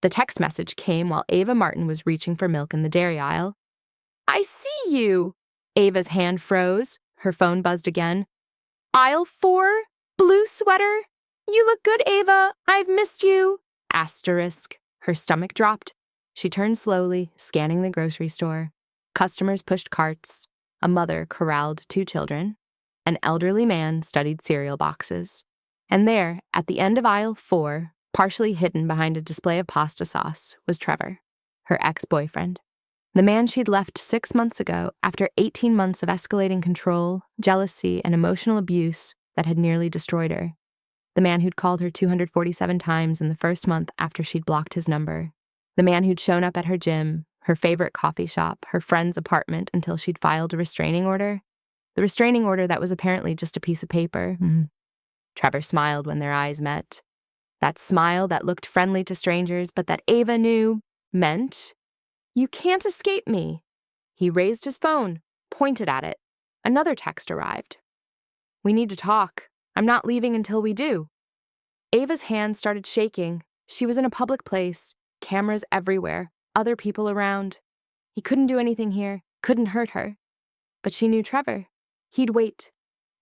The text message came while Ava Martin was reaching for milk in the dairy aisle. "I see you!" Ava's hand froze. Her phone buzzed again. "Aisle 4? Blue sweater? You look good, Ava. I've missed you." Asterisk. Her stomach dropped. She turned slowly, scanning the grocery store. Customers pushed carts. A mother corralled 2 children. An elderly man studied cereal boxes. And there, at the end of aisle 4, partially hidden behind a display of pasta sauce, was Trevor, her ex-boyfriend. The man she'd left 6 months ago after 18 months of escalating control, jealousy, and emotional abuse that had nearly destroyed her. The man who'd called her 247 times in the first month after she'd blocked his number. The man who'd shown up at her gym, her favorite coffee shop, her friend's apartment until she'd filed a restraining order. The restraining order that was apparently just a piece of paper. Trevor smiled when their eyes met. That smile that looked friendly to strangers, but that Ava knew meant, "You can't escape me." He raised his phone, pointed at it. Another text arrived. "We need to talk. I'm not leaving until we do." Ava's hands started shaking. She was in a public place, cameras everywhere, other people around. He couldn't do anything here, couldn't hurt her. But she knew Trevor. He'd wait,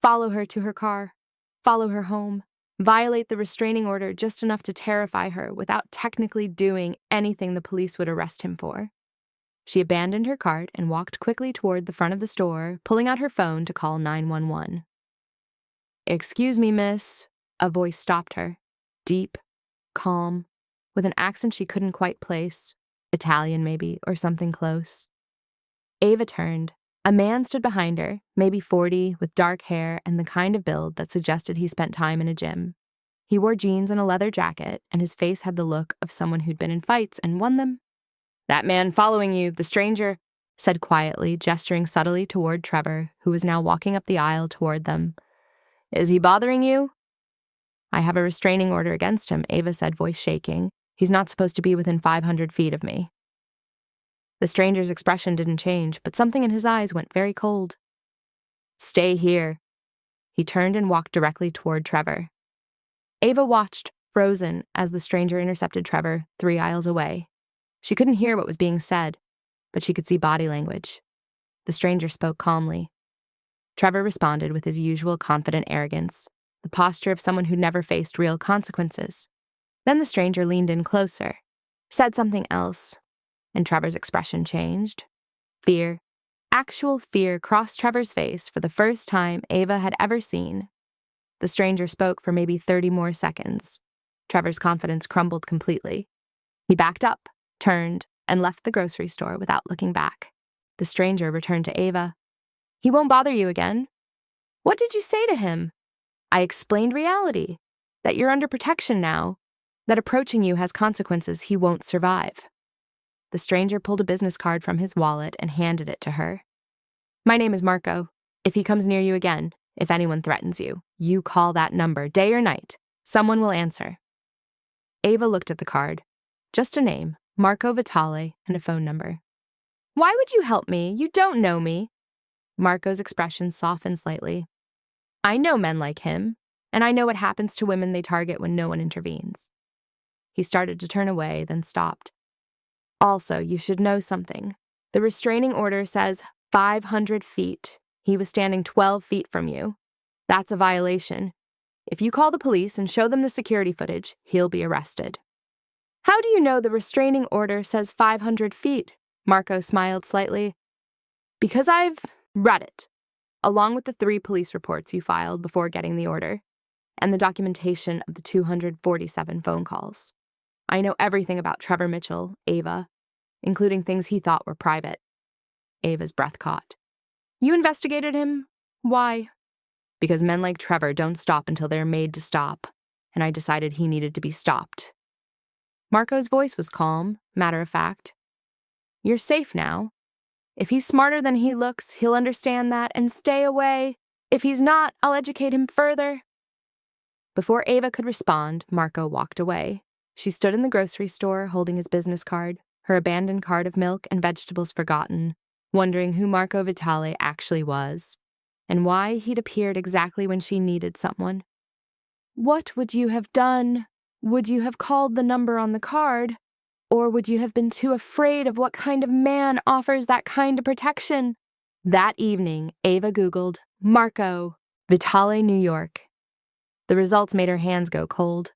follow her to her car, follow her home, violate the restraining order just enough to terrify her without technically doing anything the police would arrest him for. She abandoned her cart and walked quickly toward the front of the store, pulling out her phone to call 911. "Excuse me, miss." A voice stopped her. Deep, calm, with an accent she couldn't quite place. Italian, maybe, or something close. Ava turned. A man stood behind her, maybe 40, with dark hair and the kind of build that suggested he spent time in a gym. He wore jeans and a leather jacket, and his face had the look of someone who'd been in fights and won them. "That man following you, the stranger," said quietly, gesturing subtly toward Trevor, who was now walking up the aisle toward them. "Is he bothering you?" "I have a restraining order against him," Ava said, voice shaking. "He's not supposed to be within 500 feet of me." The stranger's expression didn't change, but something in his eyes went very cold. "Stay here." He turned and walked directly toward Trevor. Ava watched, frozen, as the stranger intercepted Trevor 3 aisles away. She couldn't hear what was being said, but she could see body language. The stranger spoke calmly. Trevor responded with his usual confident arrogance, the posture of someone who'd never faced real consequences. Then the stranger leaned in closer, said something else, and Trevor's expression changed. Fear, actual fear, crossed Trevor's face for the first time Ava had ever seen. The stranger spoke for maybe 30 more seconds. Trevor's confidence crumbled completely. He backed up, turned, and left the grocery store without looking back. The stranger returned to Ava. "He won't bother you again." "What did you say to him?" "I explained reality, that you're under protection now, that approaching you has consequences he won't survive." The stranger pulled a business card from his wallet and handed it to her. "My name is Marco. If he comes near you again, if anyone threatens you, you call that number, day or night. Someone will answer." Ava looked at the card. Just a name, Marco Vitale, and a phone number. "Why would you help me? You don't know me." Marco's expression softened slightly. "I know men like him, and I know what happens to women they target when no one intervenes." He started to turn away, then stopped. "Also, you should know something. The restraining order says 500 feet. He was standing 12 feet from you. That's a violation. If you call the police and show them the security footage, he'll be arrested." "How do you know the restraining order says 500 feet? Marco smiled slightly. "Because I've read it, along with the 3 police reports you filed before getting the order, and the documentation of the 247 phone calls. I know everything about Trevor Mitchell, Ava, including things he thought were private." Ava's breath caught. "You investigated him? Why?" "Because men like Trevor don't stop until they're made to stop, and I decided he needed to be stopped." Marco's voice was calm, matter-of-fact. "You're safe now. If he's smarter than he looks, he'll understand that and stay away. If he's not, I'll educate him further." Before Ava could respond, Marco walked away. She stood in the grocery store holding his business card, her abandoned cart of milk and vegetables forgotten, wondering who Marco Vitale actually was, and why he'd appeared exactly when she needed someone. "What would you have done? Would you have called the number on the card?" Or would you have been too afraid of what kind of man offers that kind of protection? That evening, Ava Googled Marco Vitale, New York. The results made her hands go cold.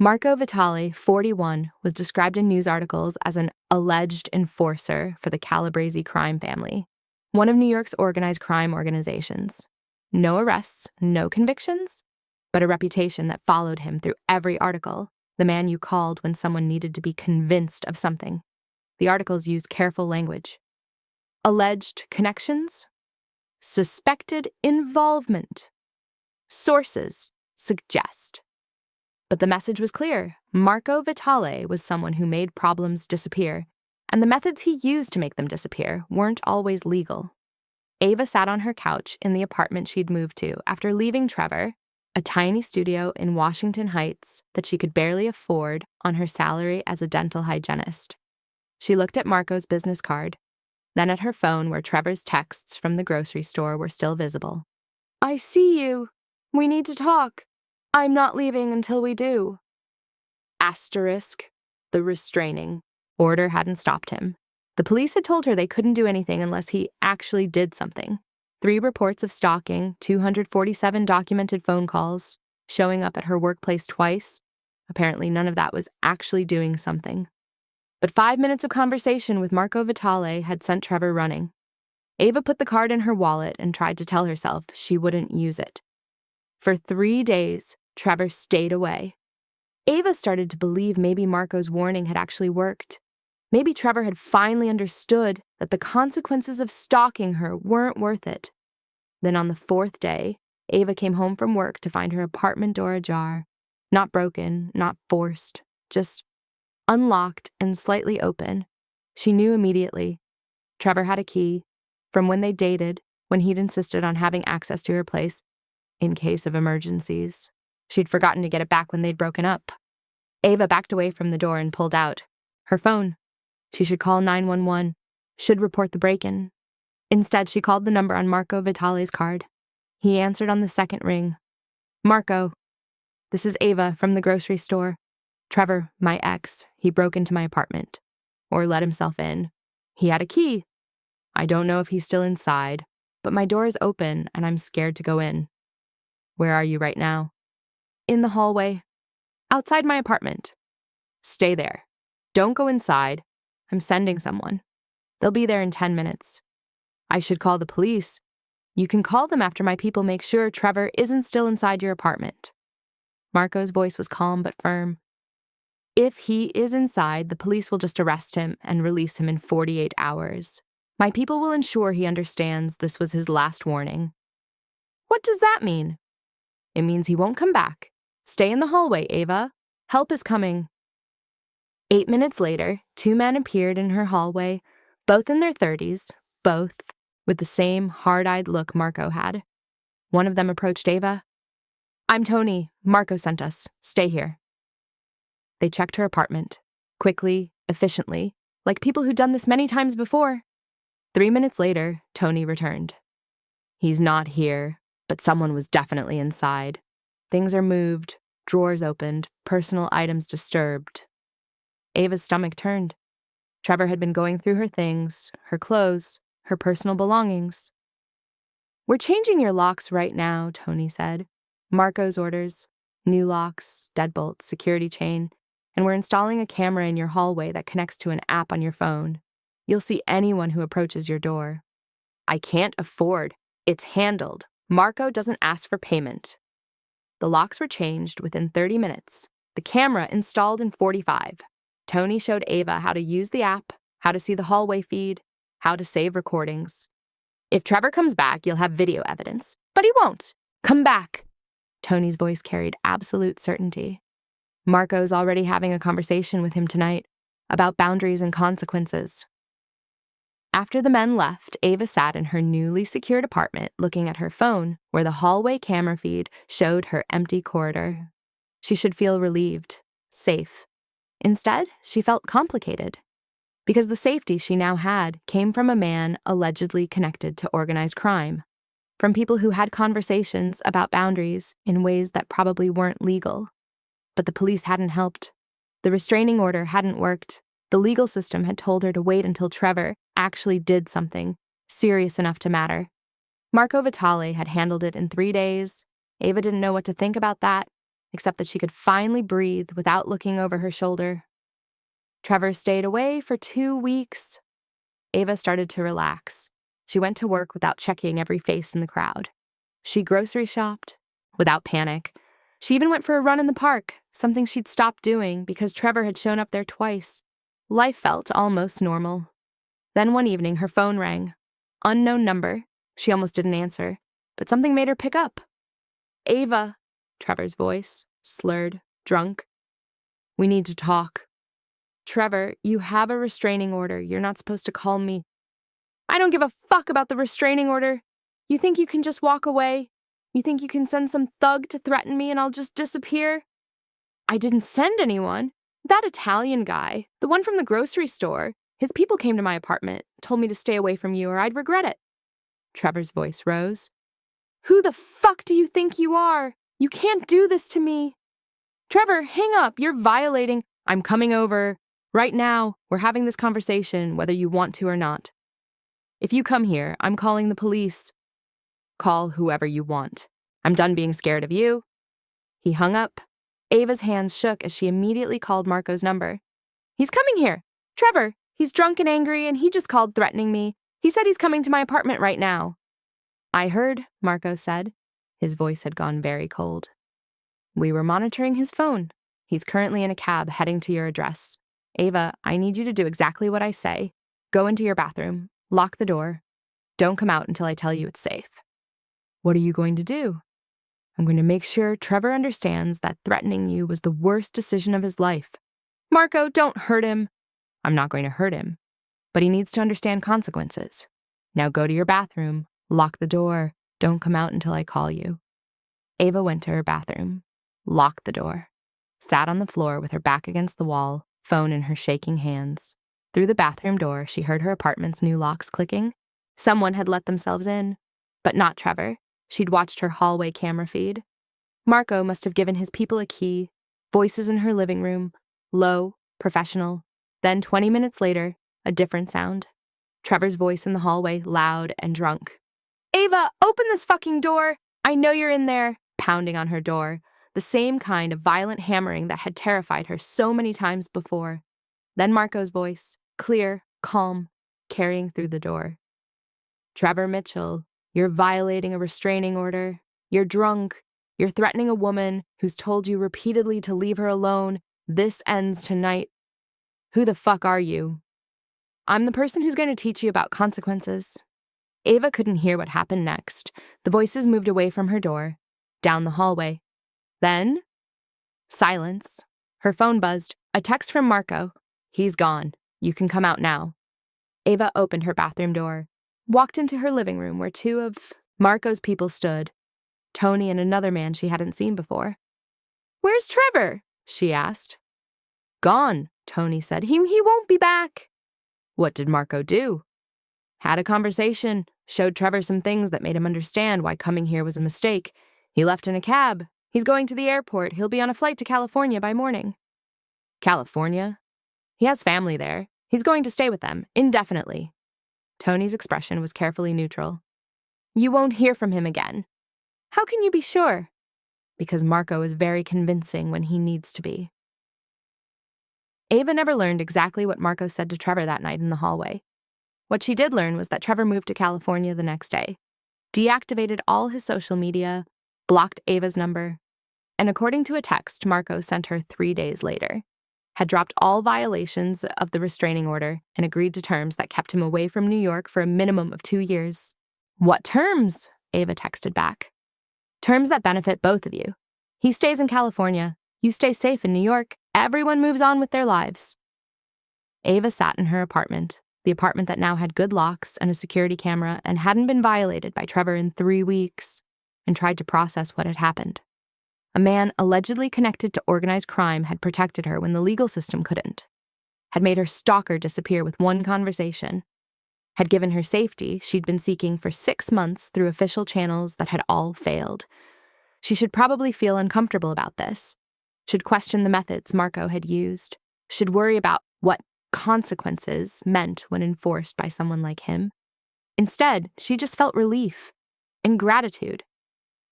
Marco Vitale, 41, was described in news articles as an alleged enforcer for the Calabrese crime family, one of New York's organized crime organizations. No arrests, no convictions, but a reputation that followed him through every article, the man you called when someone needed to be convinced of something. The articles used careful language. Alleged connections, suspected involvement, sources suggest. But the message was clear. Marco Vitale was someone who made problems disappear, and the methods he used to make them disappear weren't always legal. Ava sat on her couch in the apartment she'd moved to after leaving Trevor, a tiny studio in Washington Heights that she could barely afford on her salary as a dental hygienist. She looked at Marco's business card, then at her phone where Trevor's texts from the grocery store were still visible. "I see you. We need to talk. I'm not leaving until we do." Asterisk, the restraining order hadn't stopped him. The police had told her they couldn't do anything unless he actually did something. 3 reports of stalking, 247 documented phone calls, showing up at her workplace twice. Apparently none of that was actually doing something. But 5 minutes of conversation with Marco Vitale had sent Trevor running. Ava put the card in her wallet and tried to tell herself she wouldn't use it. For 3 days, Trevor stayed away. Ava started to believe maybe Marco's warning had actually worked. Maybe Trevor had finally understood that the consequences of stalking her weren't worth it. Then on the 4th day, Ava came home from work to find her apartment door ajar. Not broken, not forced, just unlocked and slightly open. She knew immediately. Trevor had a key from when they dated, when he'd insisted on having access to her place in case of emergencies. She'd forgotten to get it back when they'd broken up. Ava backed away from the door and pulled out her phone. She should call 911, should report the break-in. Instead, she called the number on Marco Vitale's card. He answered on the 2nd ring. "Marco, this is Ava from the grocery store. Trevor, my ex, he broke into my apartment. Or let himself in. He had a key. I don't know if he's still inside, but my door is open and I'm scared to go in. Where are you right now?" "In the hallway. Outside my apartment." "Stay there. Don't go inside. I'm sending someone. They'll be there in 10 minutes. I should call the police." "You can call them after my people make sure Trevor isn't still inside your apartment." Marco's voice was calm but firm. "If he is inside, the police will just arrest him and release him in 48 hours. My people will ensure he understands this was his last warning." "What does that mean?" "It means he won't come back. Stay in the hallway, Ava. Help is coming." 8 minutes later, 2 men appeared in her hallway, both in their 30s, both with the same hard-eyed look Marco had. One of them approached Ava. "I'm Tony. Marco sent us. Stay here." They checked her apartment, quickly, efficiently, like people who'd done this many times before. 3 minutes later, Tony returned. "He's not here, but someone was definitely inside. Things are moved, drawers opened, personal items disturbed." Ava's stomach turned. Trevor had been going through her things, her clothes, her personal belongings. "We're changing your locks right now," Tony said. "Marco's orders, new locks, deadbolts, security chain, and we're installing a camera in your hallway that connects to an app on your phone. You'll see anyone who approaches your door." "I can't afford. It's handled. Marco doesn't ask for payment." The locks were changed within 30 minutes. The camera installed in 45. Tony showed Ava how to use the app, how to see the hallway feed, how to save recordings. "If Trevor comes back, you'll have video evidence. But he won't. Come back." Tony's voice carried absolute certainty. "Marco's already having a conversation with him tonight about boundaries and consequences." After the men left, Ava sat in her newly secured apartment looking at her phone where the hallway camera feed showed her empty corridor. She should feel relieved, safe. Instead, she felt complicated, because the safety she now had came from a man allegedly connected to organized crime, from people who had conversations about boundaries in ways that probably weren't legal. But the police hadn't helped. The restraining order hadn't worked. The legal system had told her to wait until Trevor actually did something serious enough to matter. Marco Vitale had handled it in 3 days. Ava didn't know what to think about that, except that she could finally breathe without looking over her shoulder. Trevor stayed away for 2 weeks. Ava started to relax. She went to work without checking every face in the crowd. She grocery shopped without panic. She even went for a run in the park, something she'd stopped doing because Trevor had shown up there twice. Life felt almost normal. Then one evening, her phone rang. Unknown number. She almost didn't answer, but something made her pick up. Ava, Trevor's voice, slurred, drunk. We need to talk. Trevor, you have a restraining order. You're not supposed to call me. I don't give a fuck about the restraining order. You think you can just walk away? You think you can send some thug to threaten me and I'll just disappear? I didn't send anyone. That Italian guy, the one from the grocery store, his people came to my apartment, told me to stay away from you or I'd regret it. Trevor's voice rose. Who the fuck do you think you are? You can't do this to me. Trevor, hang up. You're violating. I'm coming over. Right now, we're having this conversation, whether you want to or not. If you come here, I'm calling the police. Call whoever you want. I'm done being scared of you. He hung up. Ava's hands shook as she immediately called Marco's number. He's coming here. Trevor, he's drunk and angry and he just called threatening me. He said he's coming to my apartment right now. I heard, Marco said. His voice had gone very cold. We were monitoring his phone. He's currently in a cab heading to your address. Ava, I need you to do exactly what I say. Go into your bathroom. Lock the door. Don't come out until I tell you it's safe. What are you going to do? I'm going to make sure Trevor understands that threatening you was the worst decision of his life. Marco, don't hurt him. I'm not going to hurt him, but he needs to understand consequences. Now go to your bathroom. Lock the door. Don't come out until I call you. Ava went to her bathroom, locked the door, sat on the floor with her back against the wall, phone in her shaking hands. Through the bathroom door, she heard her apartment's new locks clicking. Someone had let themselves in, but not Trevor. She'd watched her hallway camera feed. Marco must have given his people a key. Voices in her living room, low, professional. Then 20 minutes later, a different sound. Trevor's voice in the hallway, loud and drunk. Ava, open this fucking door! I know you're in there! Pounding on her door, the same kind of violent hammering that had terrified her so many times before. Then Marco's voice, clear, calm, carrying through the door. Trevor Mitchell, you're violating a restraining order. You're drunk. You're threatening a woman who's told you repeatedly to leave her alone. This ends tonight. Who the fuck are you? I'm the person who's going to teach you about consequences. Ava couldn't hear what happened next. The voices moved away from her door, down the hallway. Then, silence. Her phone buzzed. A text from Marco. He's gone. You can come out now. Ava opened her bathroom door, walked into her living room where two of Marco's people stood, Tony and another man she hadn't seen before. Where's Trevor? She asked. Gone, Tony said. He won't be back. What did Marco do? Had a conversation, showed Trevor some things that made him understand why coming here was a mistake. He left in a cab. He's going to the airport. He'll be on a flight to California by morning. California? He has family there. He's going to stay with them, indefinitely. Tony's expression was carefully neutral. You won't hear from him again. How can you be sure? Because Marco is very convincing when he needs to be. Ava never learned exactly what Marco said to Trevor that night in the hallway. What she did learn was that Trevor moved to California the next day, deactivated all his social media, blocked Ava's number, and according to a text Marco sent her 3 days later, had dropped all violations of the restraining order and agreed to terms that kept him away from New York for a minimum of 2 years. What terms? Ava texted back. Terms that benefit both of you. He stays in California. You stay safe in New York. Everyone moves on with their lives. Ava sat in her apartment, the apartment that now had good locks and a security camera and hadn't been violated by Trevor in 3 weeks, and tried to process what had happened. A man allegedly connected to organized crime had protected her when the legal system couldn't, had made her stalker disappear with one conversation, had given her safety she'd been seeking for 6 months through official channels that had all failed. She should probably feel uncomfortable about this, should question the methods Marco had used, should worry about what consequences meant when enforced by someone like him. Instead, she just felt relief and gratitude,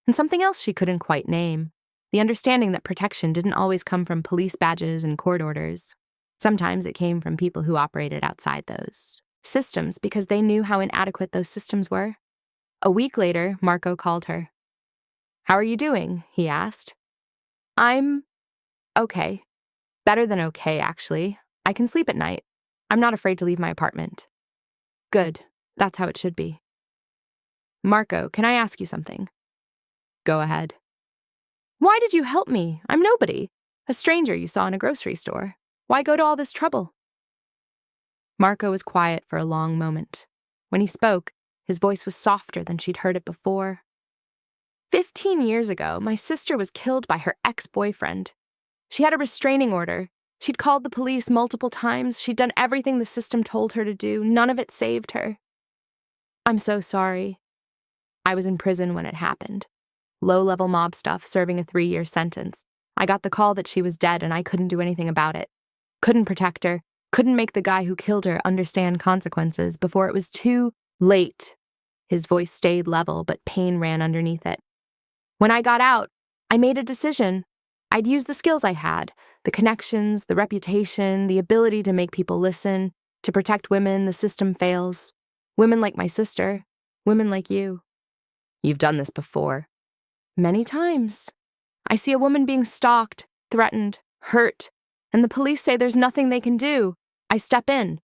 and something else she couldn't quite name, the understanding that protection didn't always come from police badges and court orders. Sometimes it came from people who operated outside those systems because they knew how inadequate those systems were. A week later, Marco called her. "How are you doing?" he asked. "I'm okay. Better than okay, actually. I can sleep at night. I'm not afraid to leave my apartment." "Good. That's how it should be." "Marco, can I ask you something?" "Go ahead." "Why did you help me? I'm nobody. A stranger you saw in a grocery store. Why go to all this trouble?" Marco was quiet for a long moment. When he spoke, his voice was softer than she'd heard it before. 15 years ago, my sister was killed by her ex-boyfriend. She had a restraining order. She'd called the police multiple times. She'd done everything the system told her to do. None of it saved her. I'm so sorry. I was in prison when it happened. Low-level mob stuff, serving a 3-year sentence. I got the call that she was dead and I couldn't do anything about it. Couldn't protect her. Couldn't make the guy who killed her understand consequences before it was too late. His voice stayed level, but pain ran underneath it. When I got out, I made a decision. I'd use the skills I had, the connections, the reputation, the ability to make people listen, to protect women the system fails. Women like my sister, women like you. You've done this before. Many times. I see a woman being stalked, threatened, hurt, and the police say there's nothing they can do. I step in,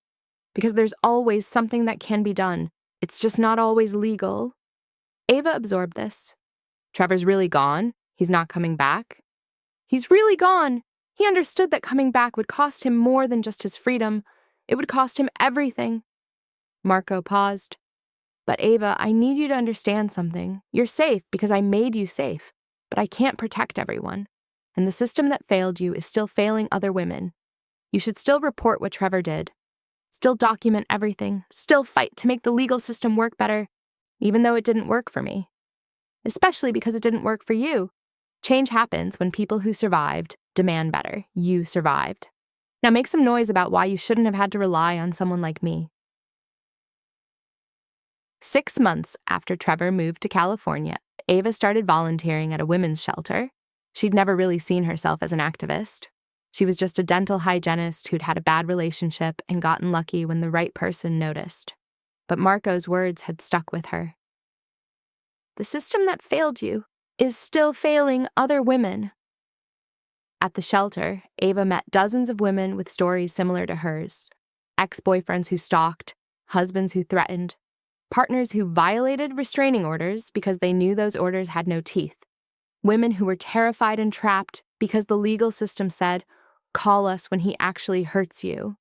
because there's always something that can be done. It's just not always legal. Ava absorbed this. Trevor's really gone. He's not coming back. He's really gone. He understood that coming back would cost him more than just his freedom. It would cost him everything. Marco paused. But Ava, I need you to understand something. You're safe because I made you safe, but I can't protect everyone. And the system that failed you is still failing other women. You should still report what Trevor did. Still document everything. Still fight to make the legal system work better, even though it didn't work for me. Especially because it didn't work for you. Change happens when people who survived demand better. You survived. Now make some noise about why you shouldn't have had to rely on someone like me. 6 months after Trevor moved to California, Ava started volunteering at a women's shelter. She'd never really seen herself as an activist. She was just a dental hygienist who'd had a bad relationship and gotten lucky when the right person noticed. But Marco's words had stuck with her. The system that failed you is still failing other women. At the shelter, Ava met dozens of women with stories similar to hers. Ex-boyfriends who stalked, husbands who threatened, partners who violated restraining orders because they knew those orders had no teeth. Women who were terrified and trapped because the legal system said, "Call us when he actually hurts you."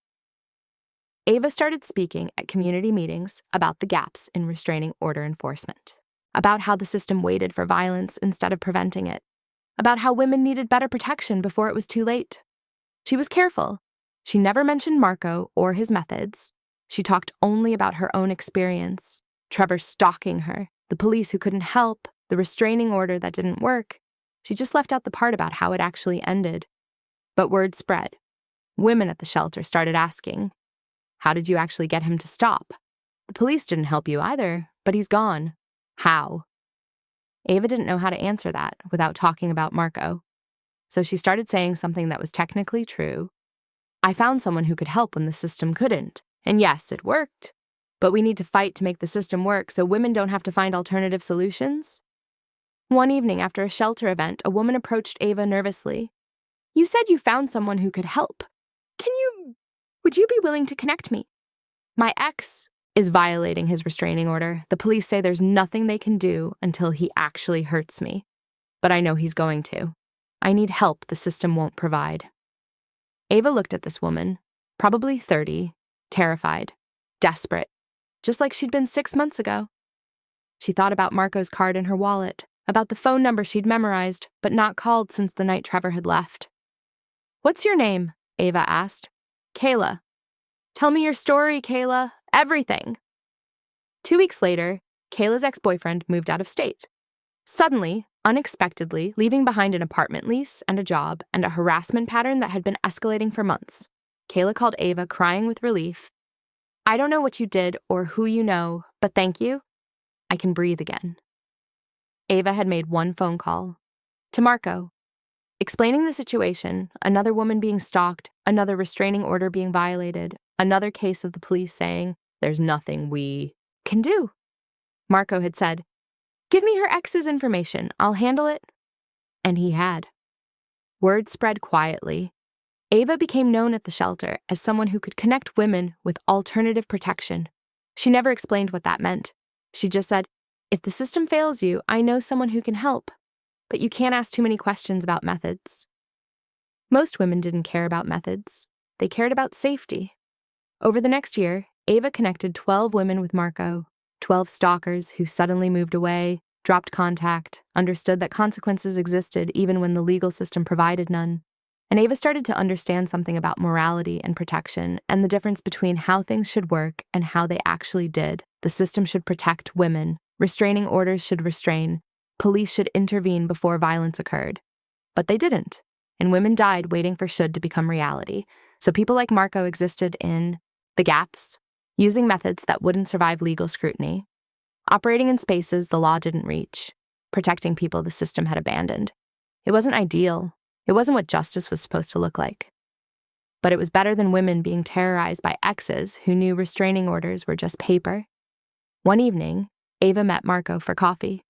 Ava started speaking at community meetings about the gaps in restraining order enforcement, about how the system waited for violence instead of preventing it, about how women needed better protection before it was too late. She was careful. She never mentioned Marco or his methods. She talked only about her own experience, Trevor stalking her, the police who couldn't help, the restraining order that didn't work. She just left out the part about how it actually ended. But word spread. Women at the shelter started asking, "How did you actually get him to stop? The police didn't help you either, but he's gone. How?" Ava didn't know how to answer that without talking about Marco. So she started saying something that was technically true. I found someone who could help when the system couldn't. And yes, it worked. But we need to fight to make the system work so women don't have to find alternative solutions. One evening after a shelter event, a woman approached Ava nervously. "You said you found someone who could help. Would you be willing to connect me? My ex is violating his restraining order. The police say there's nothing they can do until he actually hurts me. But I know he's going to. I need help the system won't provide." Ava looked at this woman, probably 30, terrified, desperate, just like she'd been 6 months ago. She thought about Marco's card in her wallet, about the phone number she'd memorized but not called since the night Trevor had left. "What's your name?" Ava asked. "Kayla." "Tell me your story, Kayla. Everything." 2 weeks later, Kayla's ex-boyfriend moved out of state. Suddenly, unexpectedly, leaving behind an apartment lease and a job and a harassment pattern that had been escalating for months. Kayla called Ava, crying with relief. I don't know what you did or who you know, but thank you. I can breathe again. Ava had made one phone call. To Marco. Explaining the situation, another woman being stalked, another restraining order being violated, another case of the police saying, there's nothing we can do. Marco had said, give me her ex's information, I'll handle it. And he had. Word spread quietly. Ava became known at the shelter as someone who could connect women with alternative protection. She never explained what that meant. She just said, if the system fails you, I know someone who can help. But you can't ask too many questions about methods. Most women didn't care about methods. They cared about safety. Over the next year, Ava connected 12 women with Marco, 12 stalkers who suddenly moved away, dropped contact, understood that consequences existed even when the legal system provided none. And Ava started to understand something about morality and protection and the difference between how things should work and how they actually did. The system should protect women. Restraining orders should restrain. Police should intervene before violence occurred. But they didn't, and women died waiting for should to become reality. So people like Marco existed in the gaps, using methods that wouldn't survive legal scrutiny, operating in spaces the law didn't reach, protecting people the system had abandoned. It wasn't ideal. It wasn't what justice was supposed to look like. But it was better than women being terrorized by exes who knew restraining orders were just paper. One evening, Ava met Marco for coffee.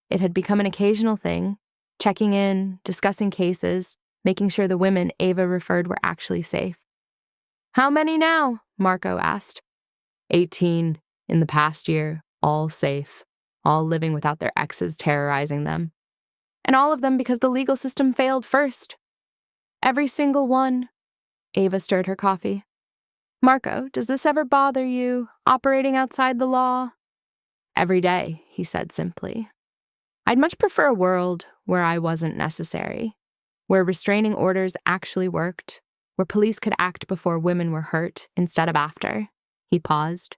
It had become an occasional thing, checking in, discussing cases, making sure the women Ava referred were actually safe. How many now? Marco asked. 18 in the past year, all safe, all living without their exes terrorizing them. And all of them because the legal system failed first. Every single one. Ava stirred her coffee. Marco, does this ever bother you, operating outside the law? Every day, he said simply. I'd much prefer a world where I wasn't necessary, where restraining orders actually worked, where police could act before women were hurt instead of after. He paused.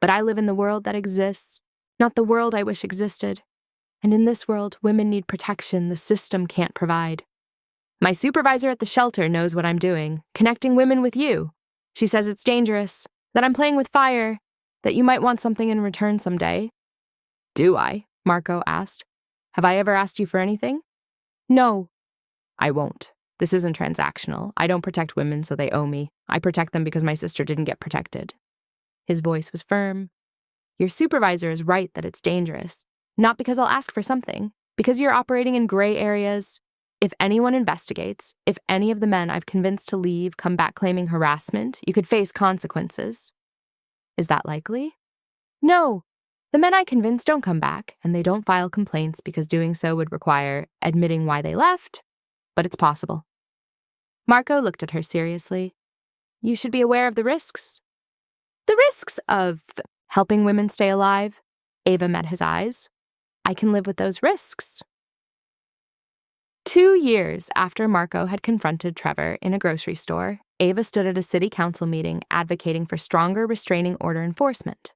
But I live in the world that exists, not the world I wish existed. And in this world, women need protection the system can't provide. My supervisor at the shelter knows what I'm doing, connecting women with you. She says it's dangerous, that I'm playing with fire, that you might want something in return someday. Do I? Marco asked. Have I ever asked you for anything? No. I won't. This isn't transactional. I don't protect women so they owe me. I protect them because my sister didn't get protected. His voice was firm. Your supervisor is right that it's dangerous. Not because I'll ask for something, because you're operating in gray areas. If anyone investigates, if any of the men I've convinced to leave come back claiming harassment, you could face consequences. Is that likely? No. The men I convince don't come back, and they don't file complaints because doing so would require admitting why they left, but it's possible. Marco looked at her seriously. You should be aware of the risks. The risks of helping women stay alive? Ava met his eyes. I can live with those risks. 2 years after Marco had confronted Trevor in a grocery store, Ava stood at a city council meeting advocating for stronger restraining order enforcement.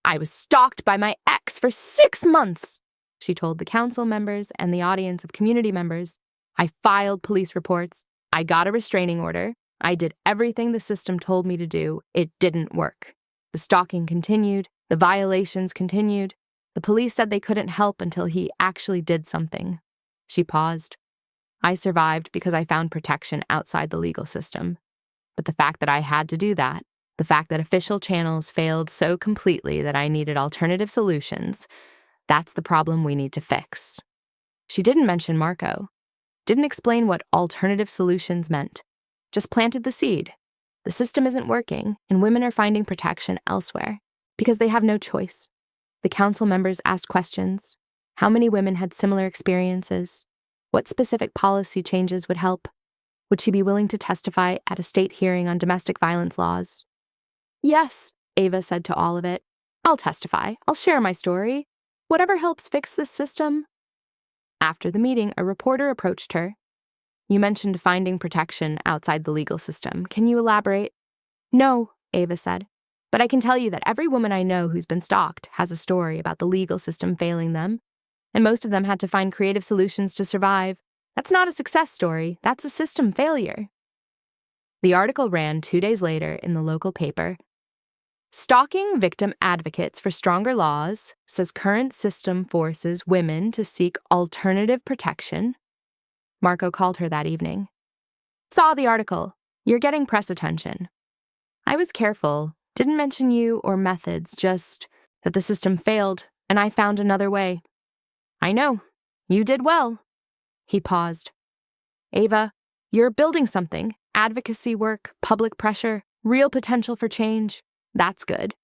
I was stalked by my ex for 6 months, she told the council members and the audience of community members. I filed police reports. I got a restraining order. I did everything the system told me to do. It didn't work. The stalking continued. The violations continued. The police said they couldn't help until he actually did something. She paused. I survived because I found protection outside the legal system. But the fact that I had to do that, the fact that official channels failed so completely that I needed alternative solutions, that's the problem we need to fix. She didn't mention Marco, didn't explain what alternative solutions meant, just planted the seed. The system isn't working, and women are finding protection elsewhere because they have no choice. The council members asked questions. How many women had similar experiences? What specific policy changes would help? Would she be willing to testify at a state hearing on domestic violence laws? Yes, Ava said to all of it. I'll testify. I'll share my story. Whatever helps fix this system. After the meeting, a reporter approached her. You mentioned finding protection outside the legal system. Can you elaborate? No, Ava said. But I can tell you that every woman I know who's been stalked has a story about the legal system failing them. And most of them had to find creative solutions to survive. That's not a success story. That's a system failure. The article ran 2 days later in the local paper. Stalking victim advocates for stronger laws, says current system forces women to seek alternative protection. Marco called her that evening. Saw the article. You're getting press attention. I was careful, didn't mention you or methods, just that the system failed and I found another way. I know. You did well. He paused. Ava, you're building something. Advocacy work, public pressure, real potential for change. That's good.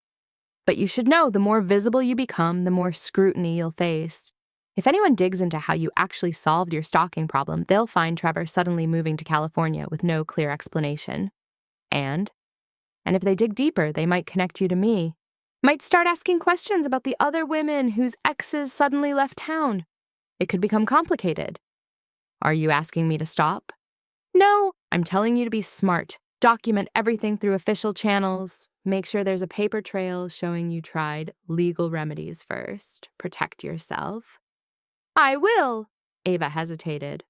But you should know the more visible you become, the more scrutiny you'll face. If anyone digs into how you actually solved your stalking problem, they'll find Trevor suddenly moving to California with no clear explanation. And if they dig deeper, they might connect you to me. Might start asking questions about the other women whose exes suddenly left town. It could become complicated. Are you asking me to stop? No, I'm telling you to be smart. Document everything through official channels. Make sure there's a paper trail showing you tried legal remedies first. Protect yourself. I will, Ava hesitated.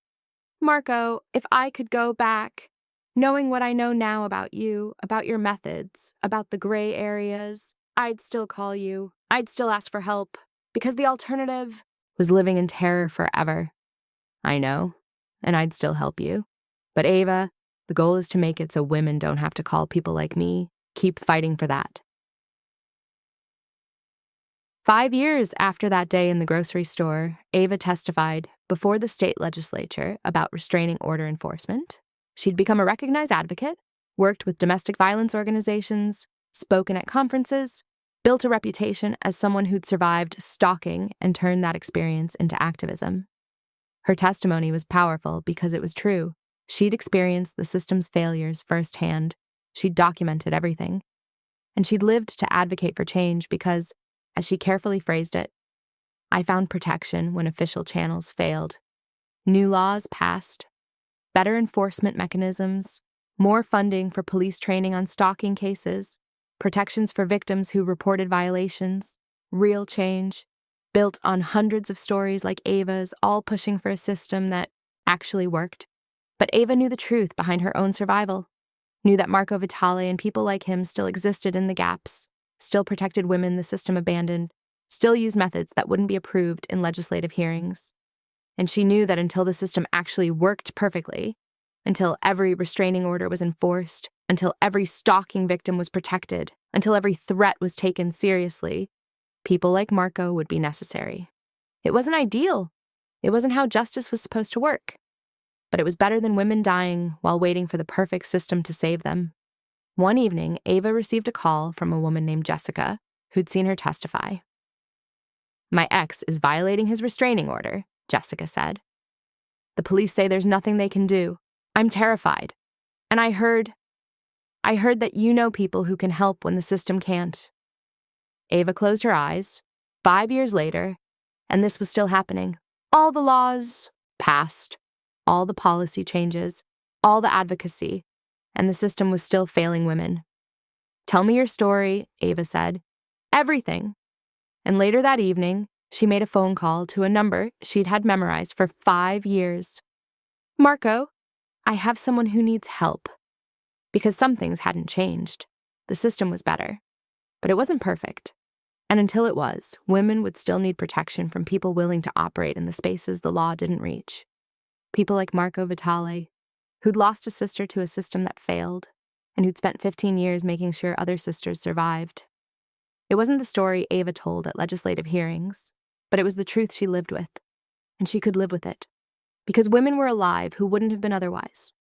Marco, if I could go back, knowing what I know now about you, about your methods, about the gray areas, I'd still call you. I'd still ask for help, because the alternative was living in terror forever. I know, and I'd still help you. But Ava, the goal is to make it so women don't have to call people like me. Keep fighting for that. 5 years after that day in the grocery store, Ava testified before the state legislature about restraining order enforcement. She'd become a recognized advocate, worked with domestic violence organizations, spoken at conferences, built a reputation as someone who'd survived stalking and turned that experience into activism. Her testimony was powerful because it was true. She'd experienced the system's failures firsthand. She'd documented everything. And she'd lived to advocate for change because, as she carefully phrased it, I found protection when official channels failed. New laws passed, better enforcement mechanisms, more funding for police training on stalking cases, protections for victims who reported violations, real change, built on hundreds of stories like Ava's, all pushing for a system that actually worked. But Ava knew the truth behind her own survival, knew that Marco Vitale and people like him still existed in the gaps, still protected women the system abandoned, still used methods that wouldn't be approved in legislative hearings. And she knew that until the system actually worked perfectly, until every restraining order was enforced, until every stalking victim was protected, until every threat was taken seriously, people like Marco would be necessary. It wasn't ideal. It wasn't how justice was supposed to work. But it was better than women dying while waiting for the perfect system to save them. One evening, Ava received a call from a woman named Jessica, who'd seen her testify. My ex is violating his restraining order, Jessica said. The police say there's nothing they can do. I'm terrified. And I heard that you know people who can help when the system can't. Ava closed her eyes. 5 years later, and this was still happening. All the laws passed, all the policy changes, all the advocacy, and the system was still failing women. Tell me your story, Ava said. Everything. And later that evening, she made a phone call to a number she'd had memorized for 5 years. Marco, I have someone who needs help. Because some things hadn't changed. The system was better. But it wasn't perfect. And until it was, women would still need protection from people willing to operate in the spaces the law didn't reach. People like Marco Vitale, who'd lost a sister to a system that failed, and who'd spent 15 years making sure other sisters survived. It wasn't the story Ava told at legislative hearings, but it was the truth she lived with, and she could live with it. Because women were alive who wouldn't have been otherwise.